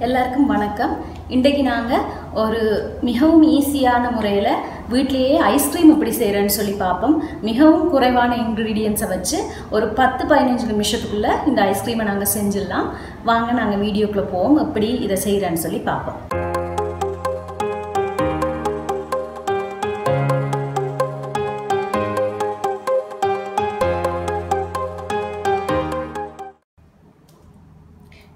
எல்லாருக்கும் வணக்கம். இன்றைக்கு நாங்கள் ஒரு மிகவும் ஈஸியான முறையில் வீட்டிலேயே ஐஸ்கிரீம் எப்படி செய்கிறேன்னு சொல்லி பார்ப்போம். மிகவும் குறைவான இன்க்ரீடியன்ஸை வச்சு ஒரு 10-15 நிமிஷத்துக்குள்ளே இந்த ஐஸ்கிரீமை நாங்கள் செஞ்சிடலாம். வாங்க நாங்கள் வீடியோக்குள்ளே போவோம், எப்படி இதை செய்கிறேன்னு சொல்லி பார்ப்போம்.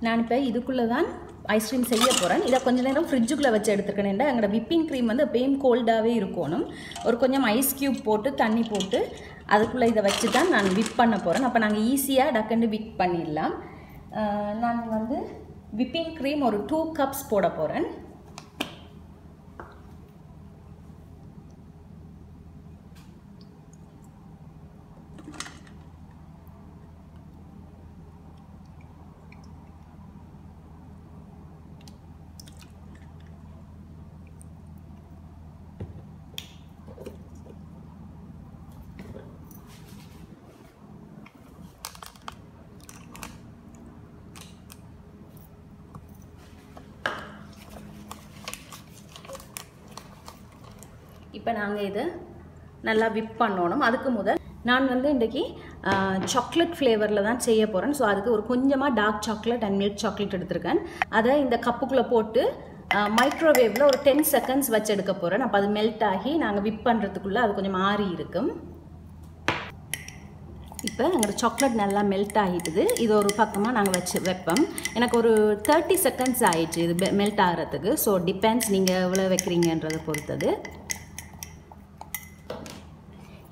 நான் இப்போ இதுக்குள்ளே தான் ஐஸ்கிரீம் செய்ய போகிறேன். இதை கொஞ்சம் நேரம் ஃப்ரிட்ஜுக்குள்ளே வச்சு எடுத்துக்கணுன்னா எங்களோட விப்பிங் க்ரீம் வந்து எப்பயும் கோல்டாகவே இருக்கணும். ஒரு கொஞ்சம் ஐஸ் க்யூப் போட்டு தண்ணி போட்டு அதுக்குள்ளே இதை வச்சு தான் நான் விப் பண்ண போகிறேன். அப்போ நாங்கள் ஈஸியாக டக்குன்னு விப் பண்ணிடலாம். நான் வந்து விப்பிங் க்ரீம் ஒரு 2 கப்ஸ் போட போகிறேன். இப்போ நாங்கள் இதை நல்லா விப் பண்ணணும். அதுக்கு முதல் நான் வந்து இன்றைக்கி சாக்லேட் ஃப்ளேவரில் தான் செய்ய போகிறேன். ஸோ அதுக்கு ஒரு கொஞ்சமாக dark chocolate and milk chocolate எடுத்திருக்கேன். அதை இந்த கப்புக்குள்ளே போட்டு மைக்ரோவேவில் ஒரு 10 செகண்ட்ஸ் வச்சு எடுக்க போகிறேன். அப்போ அது மெல்ட் ஆகி நாங்கள் விப் பண்ணுறதுக்குள்ளே அது கொஞ்சம் மாறி இருக்கும். இப்போ எங்களோட சாக்லேட் நல்லா மெல்ட் ஆகிட்டுது. இது ஒரு பக்கமாக நாங்கள் வச்சு வைப்போம். எனக்கு ஒரு 30 செகண்ட்ஸ் ஆகிடுச்சு இது மெல்ட் ஆகிறதுக்கு. ஸோ டிபெண்ட்ஸ் நீங்கள் எவ்வளோ வைக்கிறீங்கன்றதை பொறுத்தது.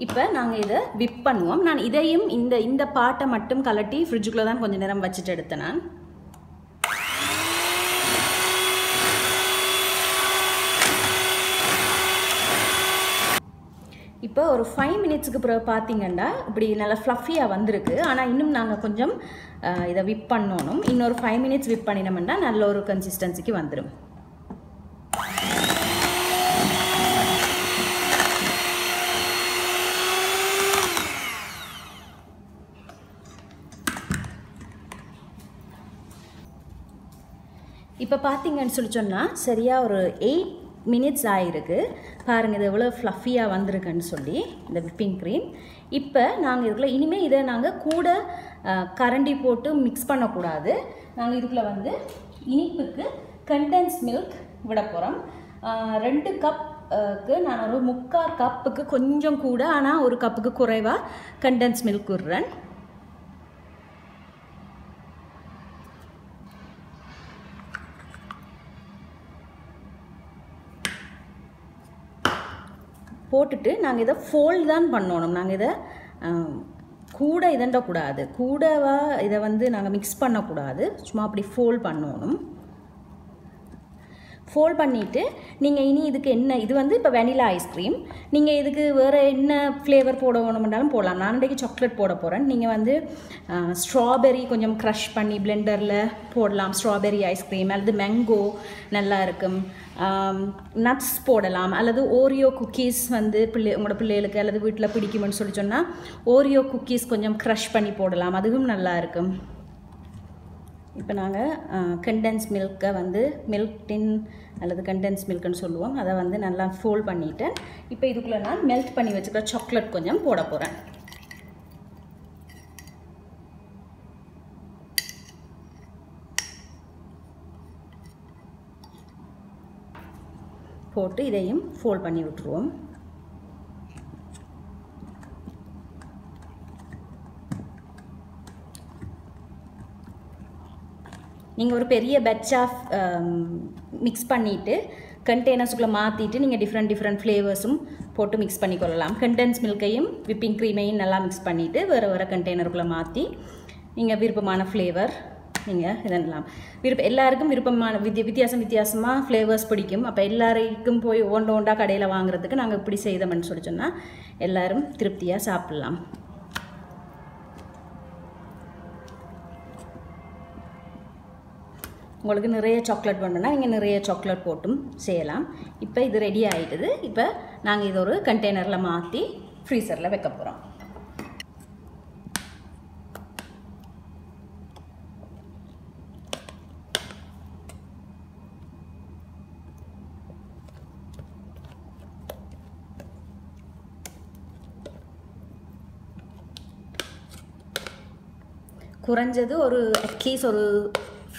இப்போ நாங்கள் இதை விப் பண்ணுவோம். நான் இதையும் இந்த பாட்டை மட்டும் கலட்டி ஃப்ரிட்ஜுக்குள்ளே தான் கொஞ்சம் நேரம் வச்சுட்டு எடுத்தேன். நான் இப்போ ஒரு 5 மினிட்ஸுக்கு பிறகு பார்த்தீங்கன்னா இப்படி நல்லா ஃப்ளஃபியாக வந்திருக்கு. ஆனால் இன்னும் நாங்கள் கொஞ்சம் இதை விப் பண்ணணும். இன்னொரு 5 மினிட்ஸ் விப் பண்ணினோம்னா நல்ல ஒரு கன்சிஸ்டன்சிக்கு வந்துடும். இப்போ பார்த்தீங்கன்னு சொல்லி சொன்னால் சரியாக ஒரு 8 மினிட்ஸ் ஆகிருக்கு. பாருங்கள் இது எவ்வளோ ஃப்ளஃபியாக வந்திருக்குன்னு சொல்லி இந்த விப்பிங் க்ரீம். இப்போ நாங்கள் இதுக்குள்ளே இனிமேல் இதை நாங்கள் கூட கரண்டி போட்டு மிக்ஸ் பண்ணக்கூடாது. நாங்கள் இதுக்குள்ளே வந்து இனிப்புக்கு கண்டென்ஸ் மில்க் விட போகிறோம். 2 கப்புக்கு நான் ஒரு 3/4 கப்புக்கு கொஞ்சம் கூட, ஆனால் 1 கப்புக்கு குறைவாக கண்டென்ஸ் மில்க் விடுறேன். போட்டுட்டு நாங்கள் இதை ஃபோல்ட் தான் பண்ணணும். நாங்கள் இதை கூட இதண்டக்கூடாது, கூடவா இதை வந்து நாங்கள் மிக்ஸ் பண்ணக்கூடாது. சும்மா அப்படி ஃபோல்ட் பண்ணணும். ஃபோல்ட் பண்ணிவிட்டு நீங்கள் இனி இதுக்கு என்ன, இது வந்து இப்போ வெனிலா ஐஸ்கிரீம். நீங்கள் இதுக்கு வேறு என்ன ஃப்ளேவர் போட வேணும்னாலும் போடலாம். நான் இன்றைக்கி சாக்லேட் போட போகிறேன். நீங்கள் வந்து ஸ்ட்ராபெரி கொஞ்சம் க்ரஷ் பண்ணி பிளெண்டரில் போடலாம். ஸ்ட்ராபெரி ஐஸ்கிரீம் அல்லது மேங்கோ நல்லா இருக்கும். நட்ஸ் போடலாம். அல்லது ஓரியோ குக்கீஸ் வந்து உங்களோட பிள்ளைகளுக்கு அல்லது வீட்டில் பிடிக்கும்னு சொல்லி சொன்னால் ஓரியோ குக்கீஸ் கொஞ்சம் க்ரஷ் பண்ணி போடலாம். அதுவும் நல்லா இருக்கும். இப்போ நாங்கள் கண்டென்ஸ் மில்கை வந்து மில்க் டின் அல்லது கண்டென்ஸ் மில்க்குன்னு சொல்லுவோம். அதை வந்து நல்லா ஃபோல்ட் பண்ணிவிட்டேன். இப்போ இதுக்குள்ளே நான் மெல்ட் பண்ணி வச்சுக்கிற சாக்லேட் கொஞ்சம் போட போகிறேன். போட்டு இதையும் ஃபோல்ட் பண்ணி விட்டுருவோம். நீங்கள் ஒரு பெரிய பேட்ச் ஆஃப் மிக்ஸ் பண்ணிவிட்டு கண்டெய்னர்ஸுக்குள்ளே மாற்றிட்டு நீங்கள் டிஃப்ரெண்ட் ஃப்ளேவர்ஸும் போட்டு மிக்ஸ் பண்ணிக்கொள்ளலாம். கண்டென்ஸ் மில்கையும் விப்பிங் க்ரீமையும் நல்லா மிக்ஸ் பண்ணிவிட்டு வேறு கண்டெய்னருக்குள்ளே மாற்றி நீங்கள் விருப்பமான ஃப்ளேவர் நீங்கள் இதெல்லாம் எல்லாருக்கும் விருப்பமான வித்தியாசமாக ஃப்ளேவர்ஸ் பிடிக்கும். அப்போ எல்லாருக்கும் போய் ஒண்டா கடையில் வாங்குறதுக்கு நாங்கள் இப்படி செய்தோம்னு சொல்லி சொன்னால் எல்லோரும் திருப்தியாக சாப்பிட்லாம். உங்களுக்கு நிறைய சாக்லேட் வேணும்னா நீங்கள் நிறைய சாக்லேட் போட்டும் செய்யலாம். இப்போ இது ரெடி ஆகிடுது. இப்போ நாங்கள் இது ஒரு கண்டெய்னரில் மாற்றி ஃப்ரீசரில் வைக்க போகிறோம். குறைஞ்சது ஒரு அட்லீஸ்ட் ஒரு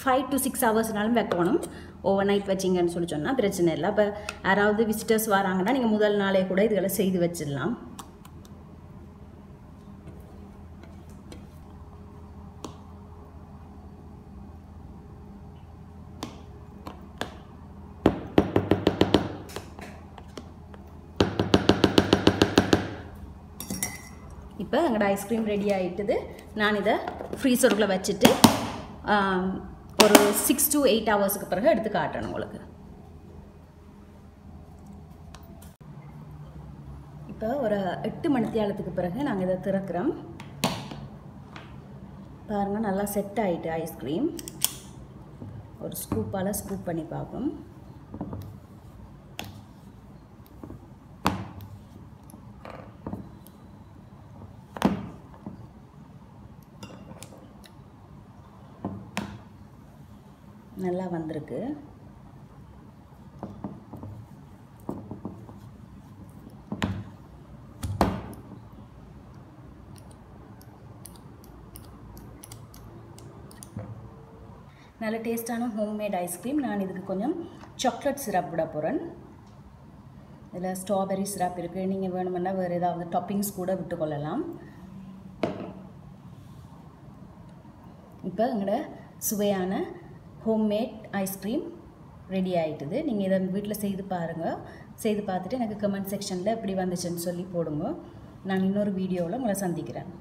5 to 6 ஹவர்ஸ்னாலும் வைக்கணும். ஓவர் நைட் வச்சிங்கன்னு சொல்லி சொன்னால் பிரச்சனை இல்லை. இப்போ யாராவது விசிட்டர்ஸ் வராங்கன்னா நீங்கள் முதல் நாளே கூட இதுகளை செய்து வச்சிடலாம். இப்போ எங்களோட ஐஸ்கிரீம் ரெடி ஆகிட்டுது. நான் இதை ஃப்ரீசருக்குள்ளே வச்சுட்டு ஒரு 6 to 8 ஹவர்ஸுக்கு பிறகு எடுத்து காட்டணும் உங்களுக்கு. இப்போ ஒரு 8 மணித்தியாலத்துக்கு பிறகு நாங்கள் இதை திறக்கிறோம். பாருங்கள், நல்லா செட் ஆகிட்டு ஐஸ்கிரீம். ஒரு ஸ்கூப்பால் ஸ்கூப் பண்ணி பார்ப்போம். நல்லா வந்திருக்கு. நல்ல டேஸ்டான ஹோம்மேட் ஐஸ்கிரீம். நான் இதுக்கு கொஞ்சம் சாக்லேட் சிரப் விட போகிறேன். இதில் ஸ்ட்ராபெரி சிரப் இருக்குது. நீங்கள் வேணுமென்னா வேறு ஏதாவது டாப்பிங்ஸ் கூட விட்டுக்கொள்ளலாம். இப்போ எங்களோட சுவையான ஹோம்மேட் ஐஸ்கிரீம் ரெடி ஆகிட்டுது. நீங்கள் இதை வீட்டில் செய்து பாருங்கள். செய்து பார்த்துட்டு எனக்கு கமெண்ட் செக்ஷனில் எப்படி வந்துச்சுன்னு சொல்லி போடுங்க. நான் இன்னொரு வீடியோவில் உங்களை சந்திக்கிறேன்.